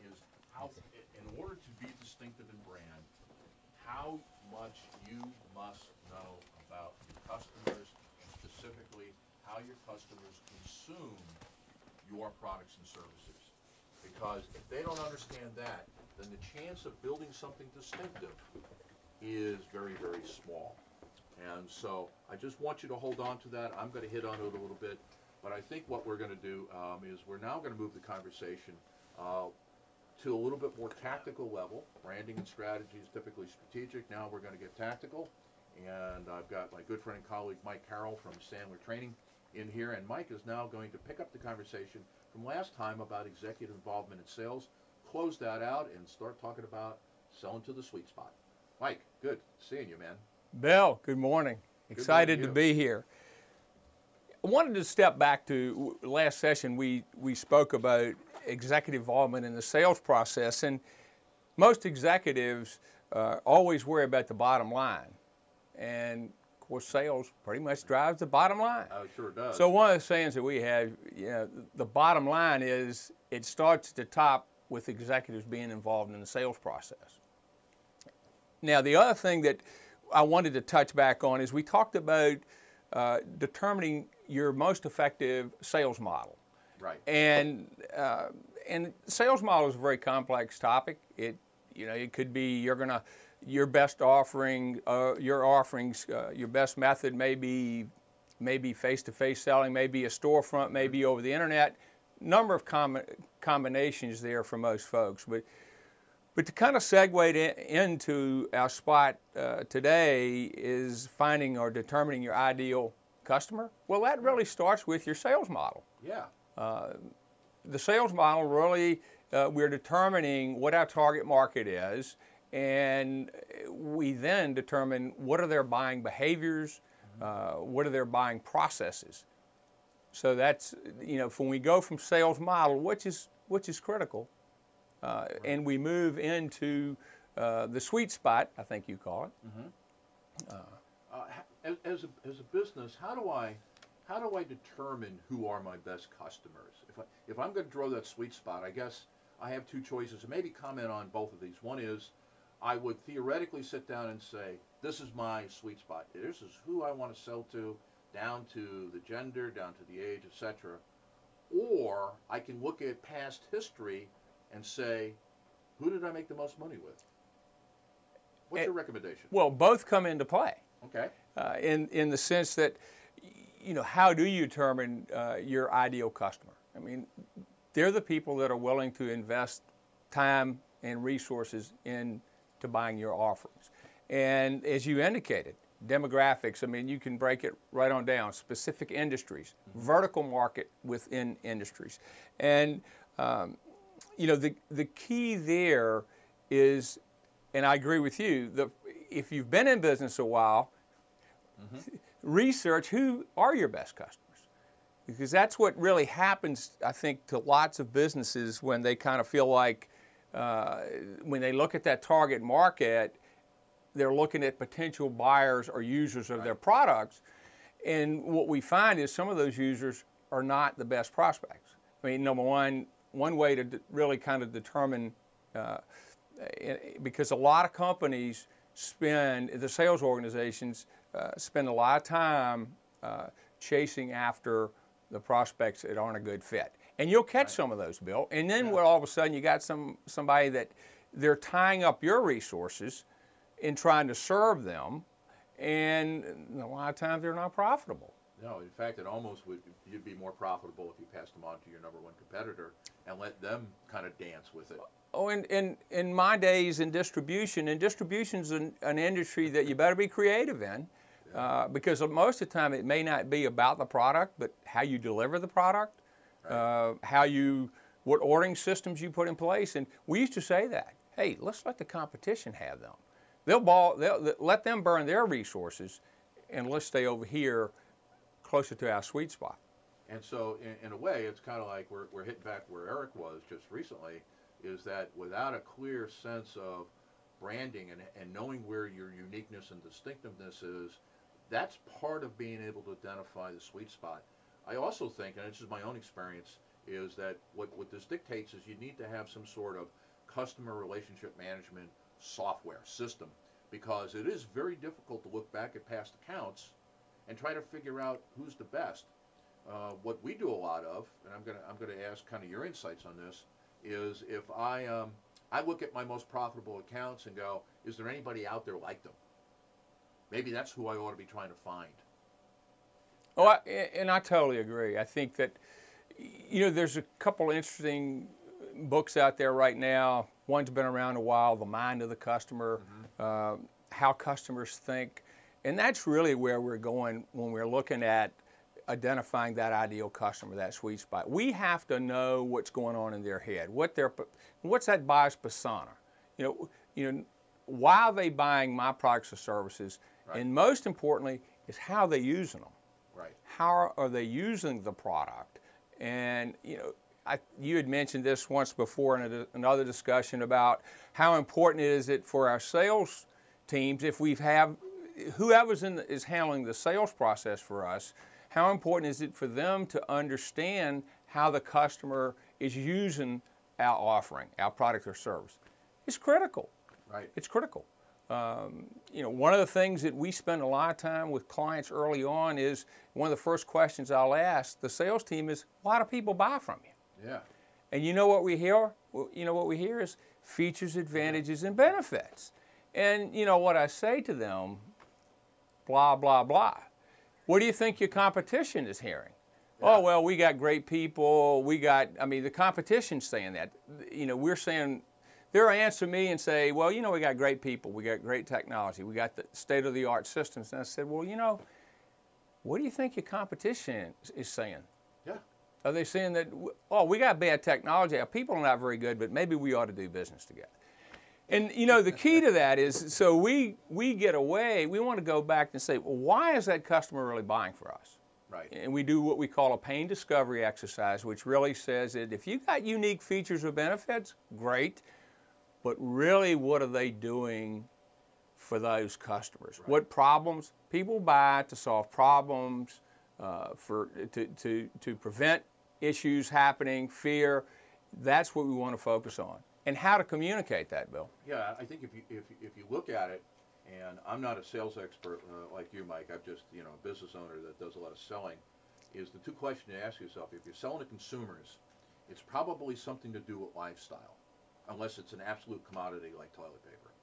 S3: is how, in order to be distinctive in brand, how much you must know about your customers, and specifically how your customers consume your products and services. Because if they don't understand that, then the chance of building something distinctive is very, very small. And so I just want you to hold on to that. I'm going to hit on it a little bit, but I think what we're going to do is we're now going to move the conversation to a little bit more tactical level. Branding and strategy is typically strategic. Now we're going to get tactical. And I've got my good friend and colleague Mike Carroll from Sandler Training in here, and Mike is now going to pick up the conversation from last time about executive involvement in sales, close that out, and start talking about selling to the sweet spot. Mike, good seeing you, man.
S12: Bill, good morning. Excited to be here. I wanted to step back to last session. We spoke about executive involvement in the sales process, and most executives always worry about the bottom line. And of course, sales pretty much drives the bottom line.
S3: Oh, it sure does.
S12: So one of the sayings that we have, the bottom line is it starts at the top with executives being involved in the sales process. Now, the other thing that I wanted to touch back on is we talked about determining your most effective sales model.
S3: Right.
S12: And sales model is a very complex topic. It could be your best offering, your offerings, your best method may be face-to-face selling, maybe a storefront, maybe over the internet. Number of combinations there for most folks. But to kind of segue into our spot today is finding or determining your ideal customer. Well, that really starts with your sales model.
S3: Yeah.
S12: The sales model really, we're determining what our target market is, and we then determine what are their buying behaviors, what are their buying processes. So that's, when we go from sales model, which is critical, and we move into the sweet spot, I think you call it.
S3: As a business, how do I determine who are my best customers? If I'm going to draw that sweet spot, I guess I have two choices, and maybe comment on both of these. One is I would theoretically sit down and say, this is my sweet spot. This is who I want to sell to, down to the gender, down to the age, etc. Or I can look at past history and say, who did I make the most money with? What's your recommendation?
S12: Well, both come into play.
S3: Okay.
S12: In the sense that, how do you determine your ideal customer? I mean, they're the people that are willing to invest time and resources into buying your offerings. And as you indicated, demographics, I mean, you can break it right on down, specific industries, vertical market within industries. And, the key there is, and I agree with you, if you've been in business a while, research who are your best customers. Because that's what really happens, I think, to lots of businesses when they kind of feel like, when they look at that target market, they're looking at potential buyers or users of their products. And what we find is some of those users are not the best prospects. I mean, number one way to really kind of determine, because a lot of companies the sales organizations spend a lot of time chasing after the prospects that aren't a good fit. And you'll catch some of those, Bill. And then all of a sudden you got somebody that they're tying up your resources in trying to serve them, and a lot of times they're not profitable.
S3: No, in fact, you'd be more profitable if you passed them on to your number one competitor and let them kind of dance with it.
S12: Oh, in my days in distribution's an industry that you better be creative in, because most of the time it may not be about the product, but how you deliver the product, what ordering systems you put in place. And we used to say that, hey, let's let the competition have them. They'll let them burn their resources, and let's stay over here closer to our sweet spot.
S3: And so, in a way, it's kind of like we're hitting back where Eric was just recently, is that without a clear sense of branding and knowing where your uniqueness and distinctiveness is, that's part of being able to identify the sweet spot. I also think, and this is my own experience, is that what this dictates is you need to have some sort of customer relationship management software system, because it is very difficult to look back at past accounts and try to figure out who's the best. What we do a lot of, and I'm gonna ask kind of your insights on this, is if I look at my most profitable accounts and go, is there anybody out there like them? Maybe that's who I ought to be trying to find.
S12: Oh, and I totally agree. I think that, you know, there's a couple interesting books out there right now. One's been around a while, The Mind of the Customer, How Customers Think. And that's really where we're going when we're looking at identifying that ideal customer, that sweet spot. We have to know what's going on in their head, what's that buyer's persona. You know, why are they buying my products or services? Right. And most importantly, is how they're using them.
S3: Right.
S12: How are they using the product? And you know, you had mentioned this once before in another discussion about how important is it for our sales teams, if we have whoever's is handling the sales process for us, how important is it for them to understand how the customer is using our offering, our product or service? It's critical.
S3: Right.
S12: It's critical. You know, one of the things that we spend a lot of time with clients early on is one of the first questions I'll ask the sales team is, why do people buy from you?
S3: Yeah.
S12: And you know what we hear? You know what we hear is features, advantages, and benefits. And you know what I say to them? Blah, blah, blah. What do you think your competition is hearing? Yeah. Oh, well, we got great people. I mean, the competition's saying that. You know, we're saying, they'll answer me and say, well, you know, we got great people. We got great technology. We got the state-of-the-art systems. And I said, well, you know, what do you think your competition is saying?
S3: Yeah.
S12: Are they saying that, oh, we got bad technology. Our people are not very good, but maybe we ought to do business together? And, you know, the key to that is, so we get away, we want to go back and say, well, why is that customer really buying for us?
S3: Right.
S12: And we do what we call a pain discovery exercise, which really says that if you got unique features or benefits, great, but really what are they doing for those customers? Right. What problems? People buy to solve problems, to prevent issues happening, fear. That's what we want to focus on. And how to communicate that, Bill.
S3: Yeah, I think if you look at it, and I'm not a sales expert like you, Mike, I'm just, you know, a business owner that does a lot of selling, is the two questions to ask yourself. If you're selling to consumers, it's probably something to do with lifestyle, unless it's an absolute commodity like toilet paper.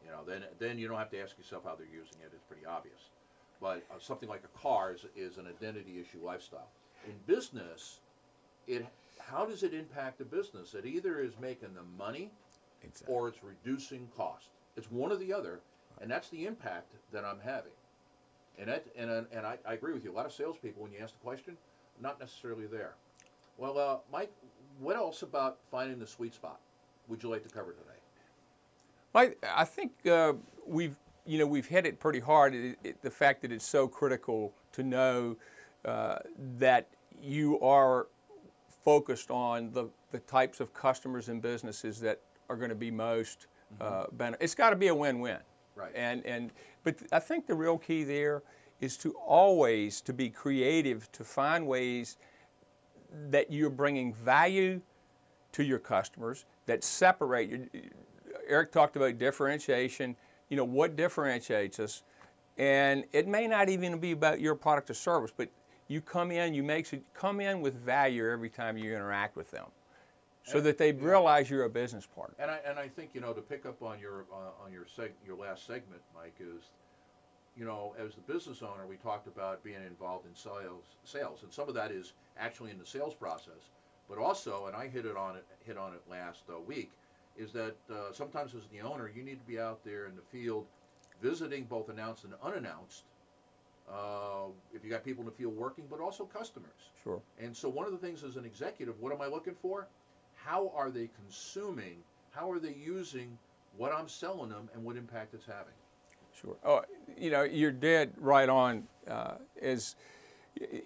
S3: You know, then you don't have to ask yourself how they're using it. It's pretty obvious. But something like a car is an identity issue, lifestyle. In business, how does it impact the business? It either is making them money, exactly, or it's reducing cost. It's one or the other, and that's the impact that I'm having. And I agree with you. A lot of salespeople, when you ask the question, not necessarily there. Well, Mike, what else about finding the sweet spot would you like to cover today?
S12: I think we've hit it pretty hard. The fact that it's so critical to know that you are focused on the types of customers and businesses that are going to be most benefit. It's got to be a win-win.
S3: Right.
S12: But I think the real key there is to always to be creative, to find ways that you're bringing value to your customers that separate you. Eric talked about differentiation. You know, what differentiates us? And it may not even be about your product or service, but you come in with value every time you interact with them, so that they realize you're a business partner.
S3: And I think, you know, to pick up on your last segment, Mike, is, you know, as the business owner, we talked about being involved in sales, and some of that is actually in the sales process, but also, and I hit on it last week, is that sometimes as the owner, you need to be out there in the field, visiting both announced and unannounced. If you got people in the field working, but also customers.
S12: Sure.
S3: And so one of the things as an executive, what am I looking for? How are they consuming? How are they using what I'm selling them, and what impact it's having?
S12: Sure. Oh, you know, you're dead right on.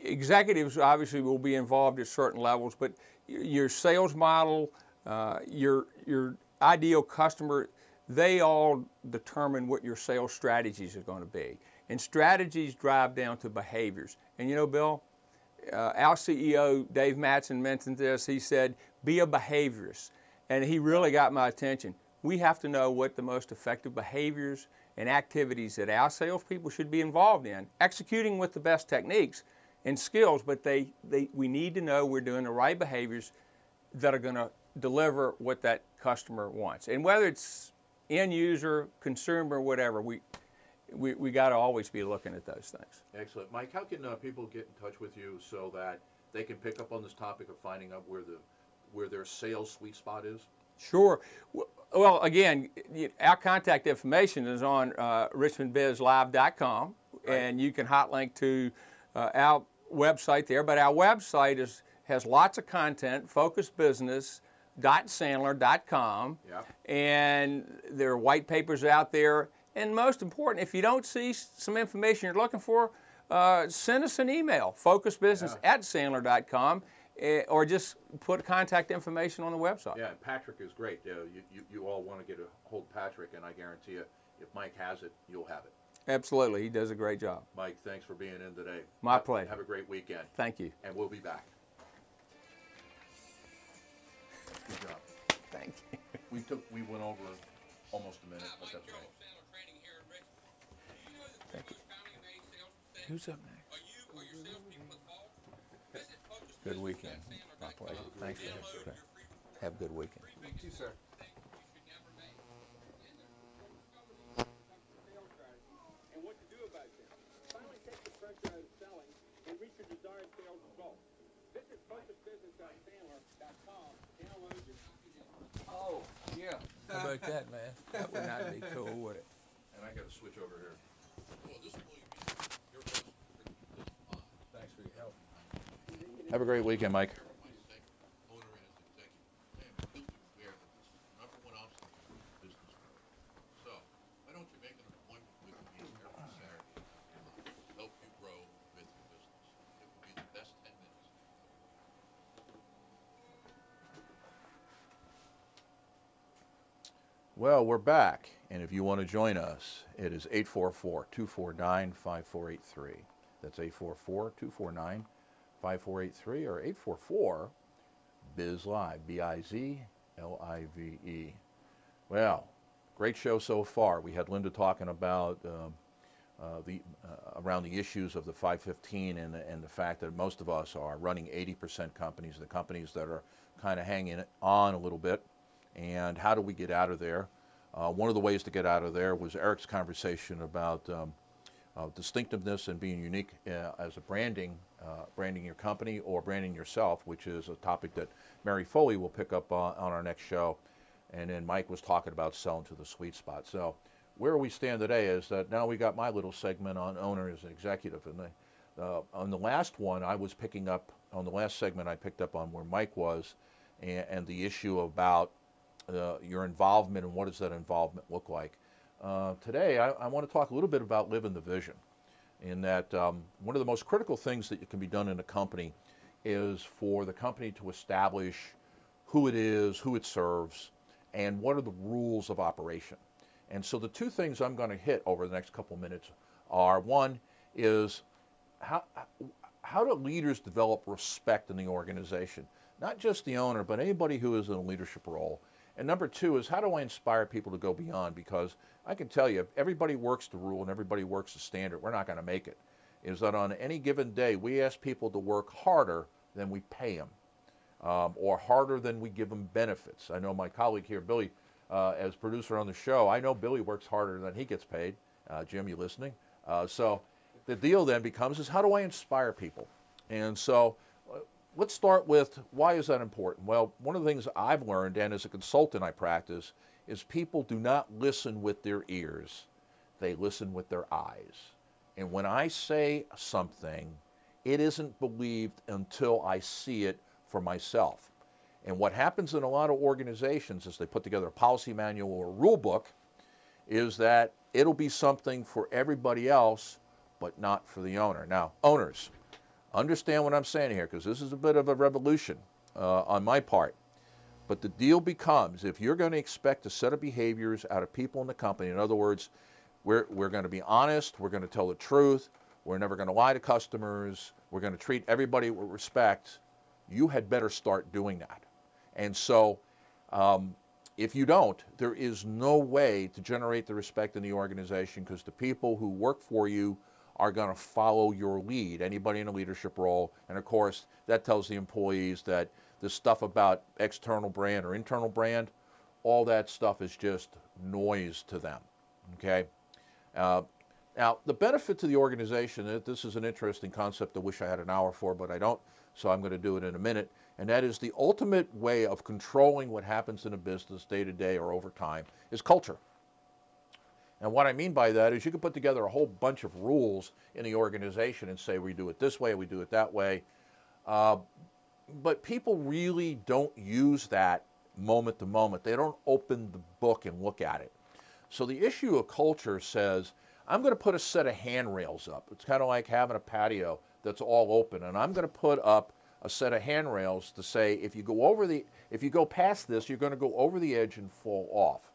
S12: executives obviously will be involved at certain levels, but your sales model, your ideal customer, they all determine what your sales strategies are going to be. And strategies drive down to behaviors. And you know, Bill, our CEO, Dave Mattson, mentioned this. He said, be a behaviorist. And he really got my attention. We have to know what the most effective behaviors and activities that our salespeople should be involved in, executing with the best techniques and skills, but we need to know we're doing the right behaviors that are going to deliver what that customer wants. And whether it's end user, consumer, whatever, we got to always be looking at those things.
S3: Excellent. Mike, how can people get in touch with you so that they can pick up on this topic of finding out where their sales sweet spot is?
S12: Sure. Well, again, our contact information is on RichmondBIZLIve.com, right, and you can hot link to our website there. But our website has lots of content, focusbusiness.sandler.com, yep, and there are white papers out there. And most important, if you don't see some information you're looking for, send us an email, focusbusiness@sandler.com. Or just put contact information on the website.
S3: Yeah, Patrick is great. You all want to get a hold of Patrick, and I guarantee you, if Mike has it, you'll have it.
S12: Absolutely. He does a great job.
S3: Mike, thanks for being in today.
S12: My pleasure.
S3: Have a great weekend.
S12: Thank you.
S3: And we'll be back. Good job.
S12: Thank you.
S3: We went over almost a minute, but that's right.
S12: Thank you. Who's up next? Good weekend. My pleasure. Thanks for having me. Have a good weekend.
S7: Thank you, sir.
S13: And what to do about them. Finally take the pressure out of selling and reach your desired sales result. Visit focusbusiness.sandler.com. Download your copy now.
S7: Oh, yeah.
S12: How about that, man? That would not be cool, would it?
S3: And I got to switch over here.
S2: Well, this will be your best.
S12: Thanks for your help.
S3: Have a great weekend, Mike. Well, we're back, and if you want to join us, it is 844-249-5483. That's 844-249-5483 or 844-BIZLIVE, B-I-Z-L-I-V-E. Well, great show so far. We had Linda talking about around the issues of the 515 and the fact that most of us are running 80% companies, the companies that are kind of hanging on a little bit. And how do we get out of there? One of the ways to get out of there was Eric's conversation about distinctiveness and being unique as a branding your company or branding yourself, which is a topic that Mary Foley will pick up on our next show. And then Mike was talking about selling to the sweet spot. So where we stand today is that now we got my little segment on owner as an executive. And on the last one, I was picking up, on the last segment I picked up on where Mike was and the issue about your involvement and what does that involvement look like. Today, I want to talk a little bit about living the vision, in that one of the most critical things that can be done in a company is for the company to establish who it is, who it serves, and what are the rules of operation. And so the two things I'm going to hit over the next couple minutes are, one is how do leaders develop respect in the organization? Not just the owner, but anybody who is in a leadership role. And number two is, how do I inspire people to go beyond? Because I can tell you, if everybody works the rule and everybody works the standard, we're not going to make it. Is that on any given day, we ask people to work harder than we pay them, or harder than we give them benefits. I know my colleague here, Billy, as producer on the show, I know Billy works harder than he gets paid. Jim, you listening? So the deal then becomes is, how do I inspire people? And so let's start with, why is that important? Well, one of the things I've learned, and as a consultant I practice, is people do not listen with their ears. They listen with their eyes. And when I say something, it isn't believed until I see it for myself. And what happens in a lot of organizations is they put together a policy manual or a rule book, is that it'll be something for everybody else, but not for the owner. Now, owners, understand what I'm saying here, because this is a bit of a revolution on my part. But the deal becomes, if you're going to expect a set of behaviors out of people in the company, in other words, we're going to be honest, we're going to tell the truth, we're never going to lie to customers, we're going to treat everybody with respect, you had better start doing that. And so if you don't, there is no way to generate the respect in the organization, because the people who work for you are going to follow your lead, anybody in a leadership role. And of course, that tells the employees that this stuff about external brand or internal brand, all that stuff is just noise to them, okay? Now, the benefit to the organization, this is an interesting concept I wish I had an hour for, but I don't, so I'm going to do it in a minute, and that is the ultimate way of controlling what happens in a business day to day or over time is culture. And what I mean by that is you can put together a whole bunch of rules in the organization and say we do it this way, we do it that way, but people really don't use that moment to moment. They don't open the book and look at it. So the issue of culture says, I'm going to put a set of handrails up. It's kind of like having a patio that's all open, and I'm going to put up a set of handrails to say, if you go past this, you're going to go over the edge and fall off.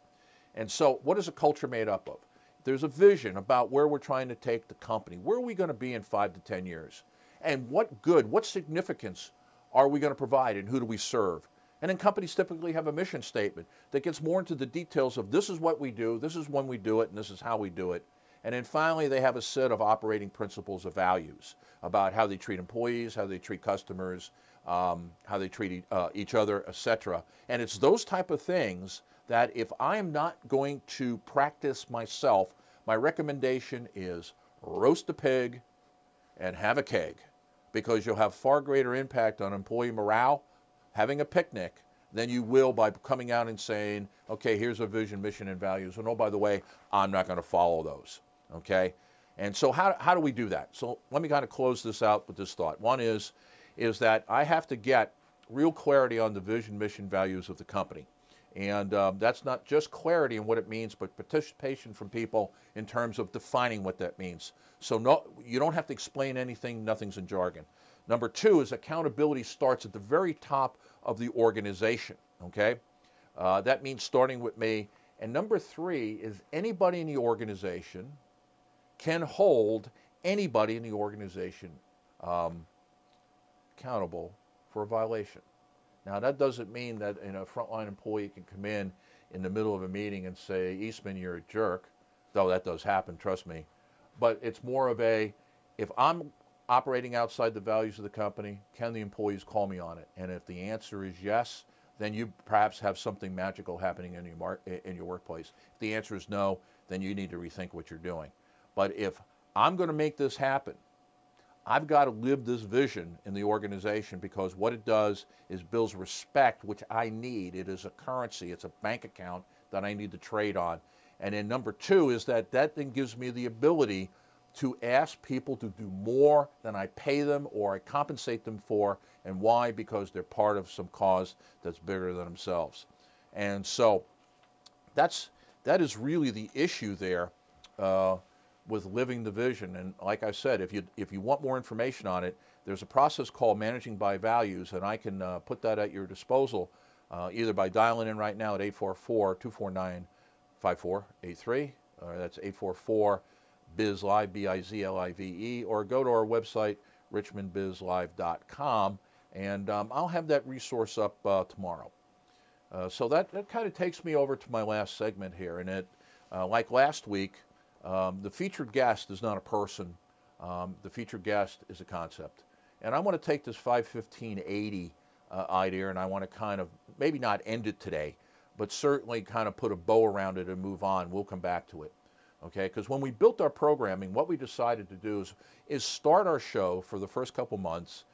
S3: And so what is a culture made up of? There's a vision about where we're trying to take the company. Where are we going to be in 5 to 10 years? And what good, what significance are we going to provide, and who do we serve? And then companies typically have a mission statement that gets more into the details of this is what we do, this is when we do it, and this is how we do it. And then finally, they have a set of operating principles of values about how they treat employees, how they treat customers, how they treat each other, etc. And it's those type of things that if I am not going to practice myself, my recommendation is roast a pig and have a keg, because you'll have far greater impact on employee morale having a picnic than you will by coming out and saying, okay, here's a vision, mission, and values, and oh, by the way, I'm not going to follow those, okay? And so how do we do that? So let me kind of close this out with this thought. One is that I have to get real clarity on the vision, mission, values of the company. And that's not just clarity in what it means, but participation from people in terms of defining what that means. So no, you don't have to explain anything, nothing's in jargon. Number two is accountability starts at the very top of the organization, okay? That means starting with me. And number three is anybody in the organization can hold anybody in the organization accountable for a violation. Now, that doesn't mean that a frontline employee can come in the middle of a meeting and say, Eastman, you're a jerk, though that does happen, trust me. But it's more of a, if I'm operating outside the values of the company, can the employees call me on it? And if the answer is yes, then you perhaps have something magical happening in your workplace. If the answer is no, then you need to rethink what you're doing. But if I'm going to make this happen, I've got to live this vision in the organization, because what it does is builds respect, which I need. It is a currency. It's a bank account that I need to trade on. And then number two is that then gives me the ability to ask people to do more than I pay them or I compensate them for. And why? Because they're part of some cause that's bigger than themselves. And so that is really the issue there with living the vision. And like I said, if you want more information on it, there's a process called Managing by Values, and I can put that at your disposal either by dialing in right now at 844-249-5483, that's 844-BIZLIVE, B-I-Z-L-I-V-E, or go to our website, RichmondBIZLIVE.com, and I'll have that resource up tomorrow. So that kind of takes me over to my last segment here, and it, like last week, the featured guest is not a person. The featured guest is a concept. And I want to take this 51580 idea, and I want to kind of, maybe not end it today, but certainly kind of put a bow around it and move on. We'll come back to it. Okay? Because when we built our programming, what we decided to do is start our show for the first couple months,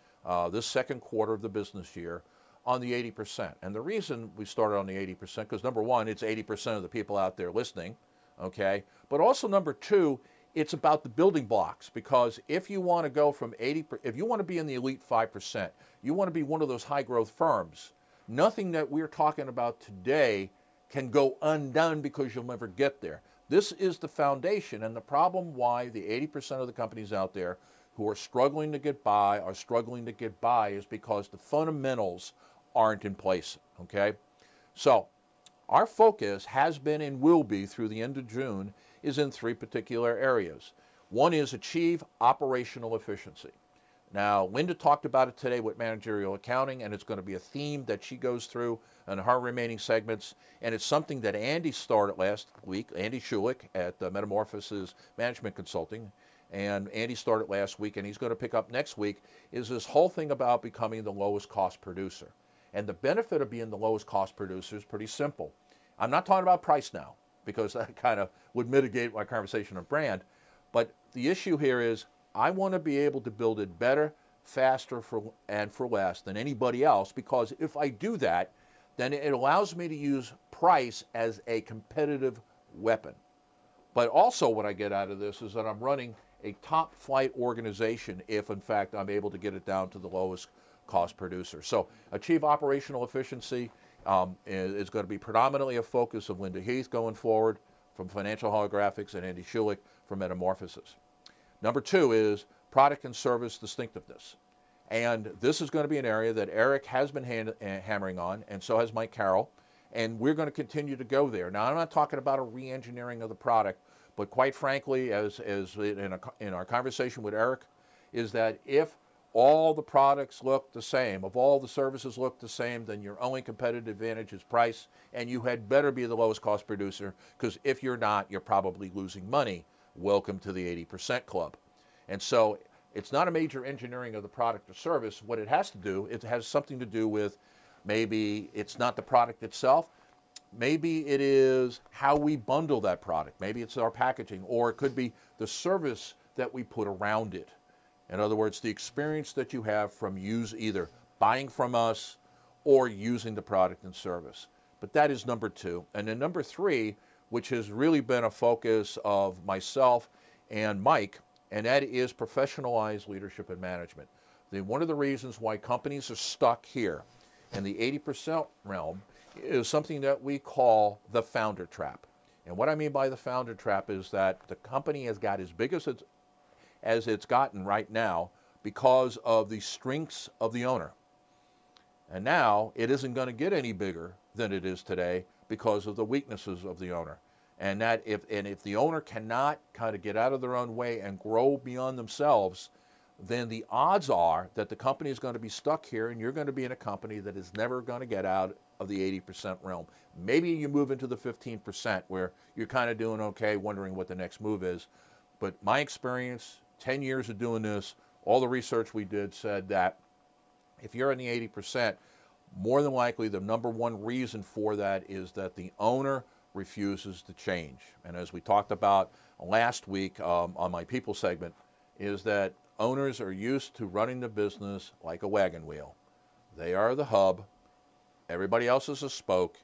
S3: this second quarter of the business year, on the 80%. And the reason we started on the 80%, because number one, it's 80% of the people out there listening. Okay, but also number two, it's about the building blocks, because if you want to go from if you want to be in the elite 5%, you want to be one of those high growth firms, nothing that we're talking about today can go undone, because you'll never get there. This is the foundation, and the problem why the 80% of the companies out there who are struggling to get by is because the fundamentals aren't in place, okay? So our focus has been and will be through the end of June is in three particular areas. One is achieve operational efficiency. Now, Linda talked about it today with managerial accounting, and it's going to be a theme that she goes through in her remaining segments, and it's something that Andy started last week, Andy Schulich at Metamorphosis Management Consulting, and Andy started last week, and he's going to pick up next week, is this whole thing about becoming the lowest cost producer. And the benefit of being the lowest cost producer is pretty simple. I'm not talking about price now, because that kind of would mitigate my conversation on brand, but the issue here is I want to be able to build it better, faster, and for less than anybody else, because if I do that, then it allows me to use price as a competitive weapon. But also what I get out of this is that I'm running a top flight organization if in fact I'm able to get it down to the lowest cost producer. So achieve operational efficiency is going to be predominantly a focus of Linda Heath going forward from Financial Holographics and Andy Schulich from Metamorphosis. Number two is product and service distinctiveness. And this is going to be an area that Eric has been hammering on, and so has Mike Carroll, and we're going to continue to go there. Now, I'm not talking about a re-engineering of the product, but quite frankly, as in our conversation with Eric, is that if all the products look the same, if all the services look the same, then your only competitive advantage is price, and you had better be the lowest cost producer, because if you're not, you're probably losing money. Welcome to the 80% club. And so it's not a major engineering of the product or service. What it has to do, it has something to do with maybe it's not the product itself. Maybe it is how we bundle that product. Maybe it's our packaging, or it could be the service that we put around it. In other words, the experience that you have from either buying from us or using the product and service. But that is number two. And then number three, which has really been a focus of myself and Mike, and that is professionalized leadership and management. One of the reasons why companies are stuck here in the 80% realm is something that we call the founder trap. And what I mean by the founder trap is that the company has got as big as it's gotten right now because of the strengths of the owner. And now it isn't going to get any bigger than it is today because of the weaknesses of the owner. And that if the owner cannot kind of get out of their own way and grow beyond themselves, then the odds are that the company is going to be stuck here, and you're going to be in a company that is never going to get out of the 80% realm. Maybe you move into the 15% where you're kind of doing okay, wondering what the next move is. But my experience, 10 years of doing this, all the research we did said that if you're in the 80%, more than likely the number one reason for that is that the owner refuses to change. And as we talked about last week on my people segment, is that owners are used to running the business like a wagon wheel. They are the hub. Everybody else is a spoke.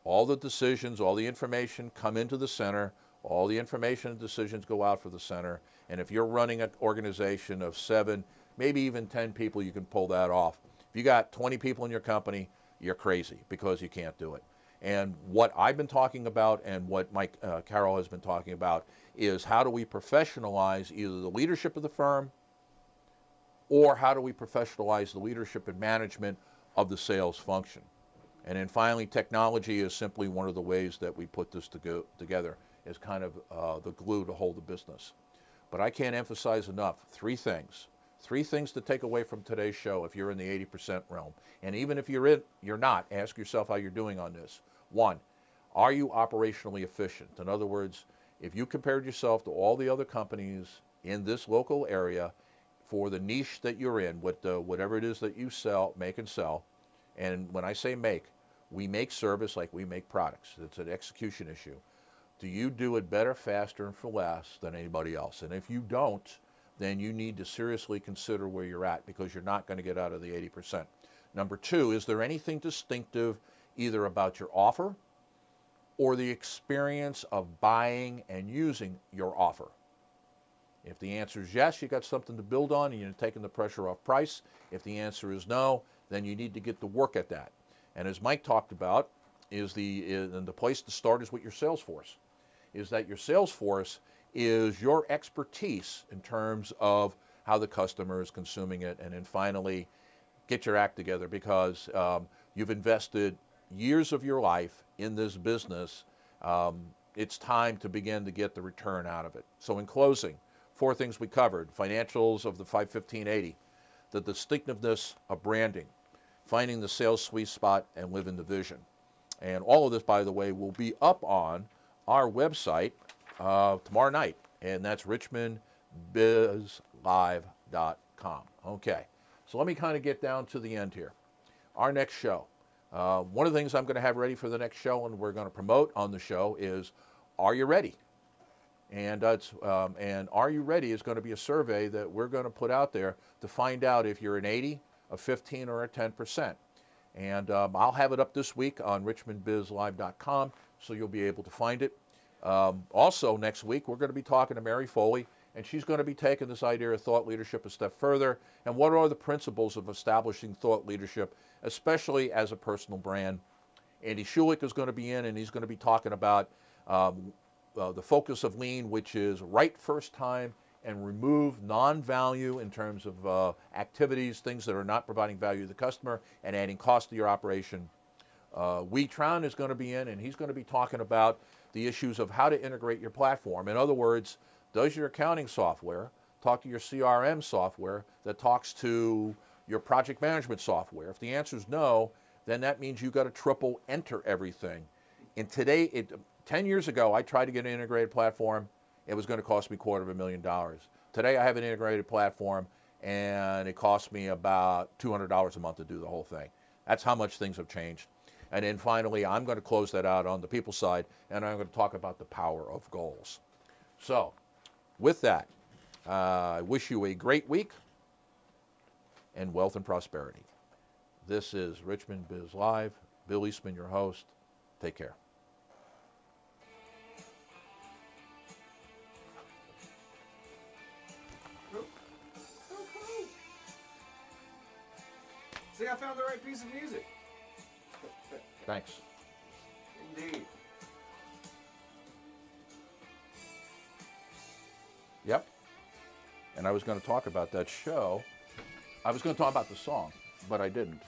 S3: All the decisions, all the information come into the center. All the information and decisions go out for the center. And if you're running an organization of 7, maybe even 10 people, you can pull that off. If you got 20 people in your company, you're crazy because you can't do it. And what I've been talking about and what Mike Carroll has been talking about is how do we professionalize either the leadership of the firm or how do we professionalize the leadership and management of the sales function. And then finally, technology is simply one of the ways that we put this together as kind of the glue to hold the business. But I can't emphasize enough, 3 things. 3 things to take away from today's show if you're in the 80% realm. And even if you're not, ask yourself how you're doing on this. 1, are you operationally efficient? In other words, if you compared yourself to all the other companies in this local area for the niche that you're in, whatever it is that you make and sell, and when I say make, we make service like we make products. It's an execution issue. Do you do it better, faster, and for less than anybody else? And if you don't, then you need to seriously consider where you're at because you're not going to get out of the 80%. Number 2, is there anything distinctive either about your offer or the experience of buying and using your offer? If the answer is yes, you got something to build on and you're taking the pressure off price. If the answer is no, then you need to get to work at that. And as Mike talked about, the place to start is with your sales force. Is that your sales force is your expertise in terms of how the customer is consuming it, and then finally get your act together, because you've invested years of your life in this business. It's time to begin to get the return out of it. So in closing, 4 things we covered: financials of the 51580, the distinctiveness of branding, finding the sales sweet spot, and living the vision. And all of this, by the way, will be up on our website tomorrow night, and that's RichmondBIZLive.com. Okay, so let me kind of get down to the end here. Our next show. One of the things I'm going to have ready for the next show, and we're going to promote on the show, is Are You Ready? And Are You Ready is going to be a survey that we're going to put out there to find out if you're an 80, a 15, or a 10%. And I'll have it up this week on RichmondBIZLive.com, so you'll be able to find it. Also, next week, we're going to be talking to Mary Foley, and she's going to be taking this idea of thought leadership a step further. And what are the principles of establishing thought leadership, especially as a personal brand? Andy Schulich is going to be in, and he's going to be talking about the focus of lean, which is right first time and remove non-value in terms of activities, things that are not providing value to the customer and adding cost to your operation. Wee Tran is going to be in, and he's going to be talking about the issues of how to integrate your platform. In other words, does your accounting software talk to your CRM software that talks to your project management software? If the answer is no, then that means you've got to triple enter everything. And today, 10 years ago, I tried to get an integrated platform. It was going to cost me $250,000. Today, I have an integrated platform, and it costs me about $200 a month to do the whole thing. That's how much things have changed. And then finally, I'm going to close that out on the people side, and I'm going to talk about the power of goals. So, with that, I wish you a great week and wealth and prosperity. This is Richmond Biz Live. Bill Eastman, your host. Take care.
S7: See, I found the right piece of music.
S3: Thanks.
S7: Indeed.
S3: Yep. And I was going to talk about that show. I was going to talk about the song, but I didn't.